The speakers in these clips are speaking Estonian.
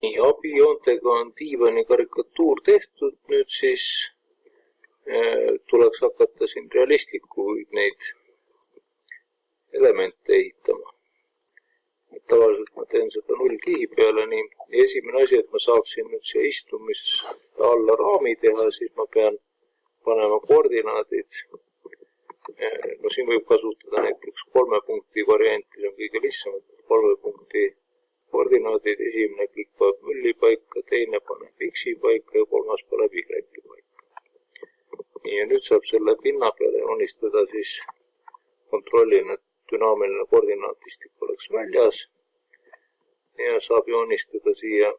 Nii, abijoontega on diivani karikatuur tehtud, nüüd siis tuleks hakata siin realistlikuid neid elemente ehitama. Tavaliselt ma teen seda nullkihi peale nii. Esimene asi, et ma saaksin nüüd siia istumis alla raami teha, siis ma pean panema koordinaadid. No siin võib kasutada näiteks 3 punkti varianti, see on kõige lihtsam, 3 punkti koordinaadid, esimene klikk paneb nulli paika, teine paneb X-i paika ja 3. paneb Y-i paika. Nii, ja nüüd saab selle pinna peale joonistada siis kontrollin, et dünaamiline koordinaatistik oleks väljas ja saab joonistada siia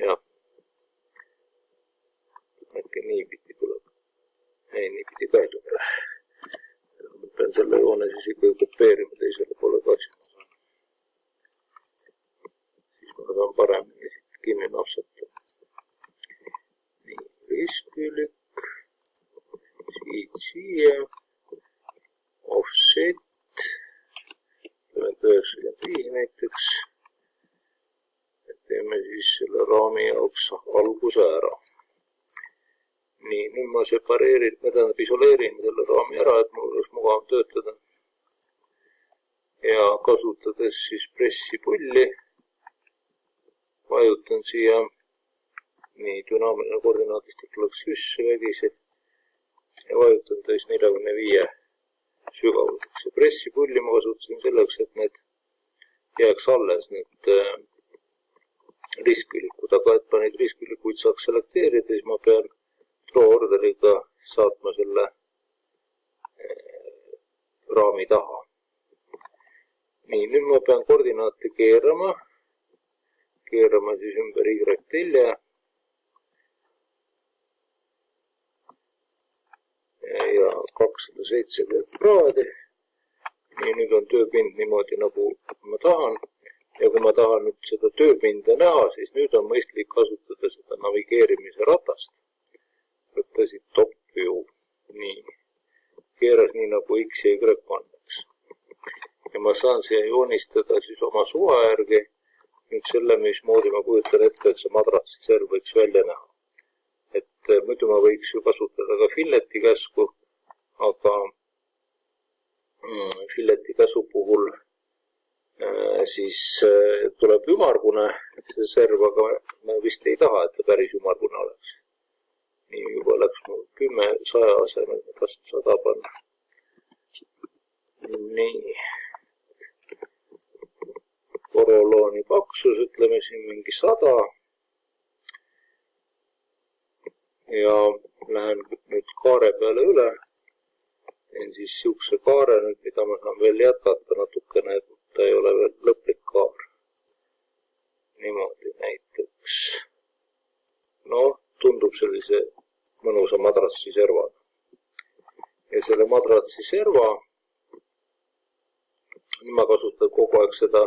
jah, äkki niipidi tuleb. Ei, niipidi ka ei tule. Ma pean selle joone siis ikka kopeerima teisele poole kaasa. Siis ma pean paremini siit kinni napsata. Nii, ristkülg, siit siia, offset, 95 näiteks. Teeme siis selle raami jaoks alguse ära. Nii, nüüd ma separeerin, isoleerin selle raami ära, et mul oleks mugav töötada. Ja kasutades siis pressipulli, vajutan siia, nii, dünaamiline koordinaatistik tuleks süsse vägisi ja vajutan täis 45 sügavuseks. Ja pressipulli ma kasutasin selleks, et need jääks alles, need ristkülikud, aga et ma neid ristkülikuid saaks selekteerida, siis ma pean orderiga saatma selle raami taha. Nii, nüüd ma pean koordinaate keerama siis ümber Y-telje ja 270 kraadi. Nii, nüüd on tööpind niimoodi, nagu ma tahan. Ja kui ma tahan nüüd seda tööpinda näha, siis nüüd on mõistlik kasutada seda navigeerimise ratast. Võtta siit top view. Nii. Keeras nii nagu X ja Y pandaks. Ja ma saan siia joonistada siis oma suva järgi. Nüüd selle, mismoodi ma kujutan ette, et see madratsi serv võiks välja näha. Et muidu ma võiks ju kasutada ka filleti käsku, aga filleti käsu puhul siis tuleb ümarbune see serv, aga ma vist ei taha, et ta päris ümarbune oleks. Nii, juba läks mul 10, 100 asemel, ma tahtsin 100 panna. Nii. Porolooni paksus, ütleme siin mingi 100. Ja lähen nüüd kaare peale üle. Teen siis siukse kaare nüüd, mida ma saan veel jätkata natukene, et ta ei ole veel lõplik kaar. Niimoodi näiteks. No, tundub sellise mõnusa madratsi servana. Ja selle madratsi serva, nüüd ma kasutan kogu aeg seda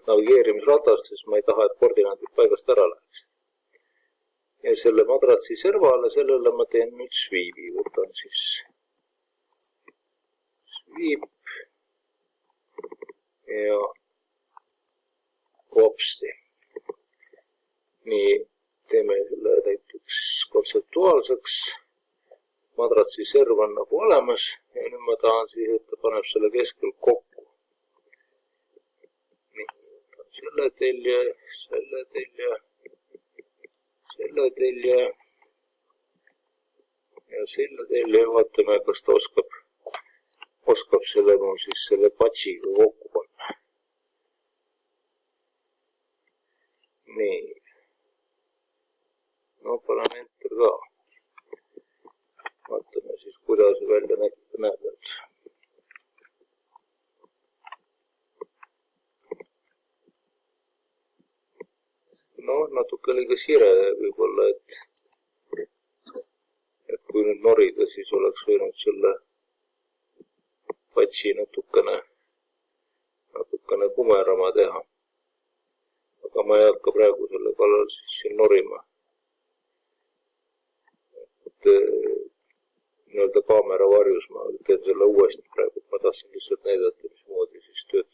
navigeerimisratast, sest ma ei taha, et koordinaadid paigast ära läheks. Ja selle madratsi servale, sellele ma teen nüüd sweepi, võtan siis sweep ja kopsti. Nii, teeme selle näiteks kontseptuaalseks. Madratsi serv on nagu olemas ja nüüd ma tahan siis, et ta paneb selle keskel kokku. Nii, selle telje, selle telje, selle telje ja selle telje. Vaatame, kas ta oskab selle mul siis selle patšiga kokku panna. Nii. No, panen enter ka. Vaatame siis, kuidas see välja näeb. No, natuke liiga sire võib-olla, et kui nüüd norida, siis oleks võinud selle patši natukene kumerama teha. Aga ma ei hakka praegu selle kallal siis siin norima. nii-öelda kaamera varjus, ma teen selle uuesti praegu, ma tahtsin lihtsalt näidata, mismoodi siis töötab.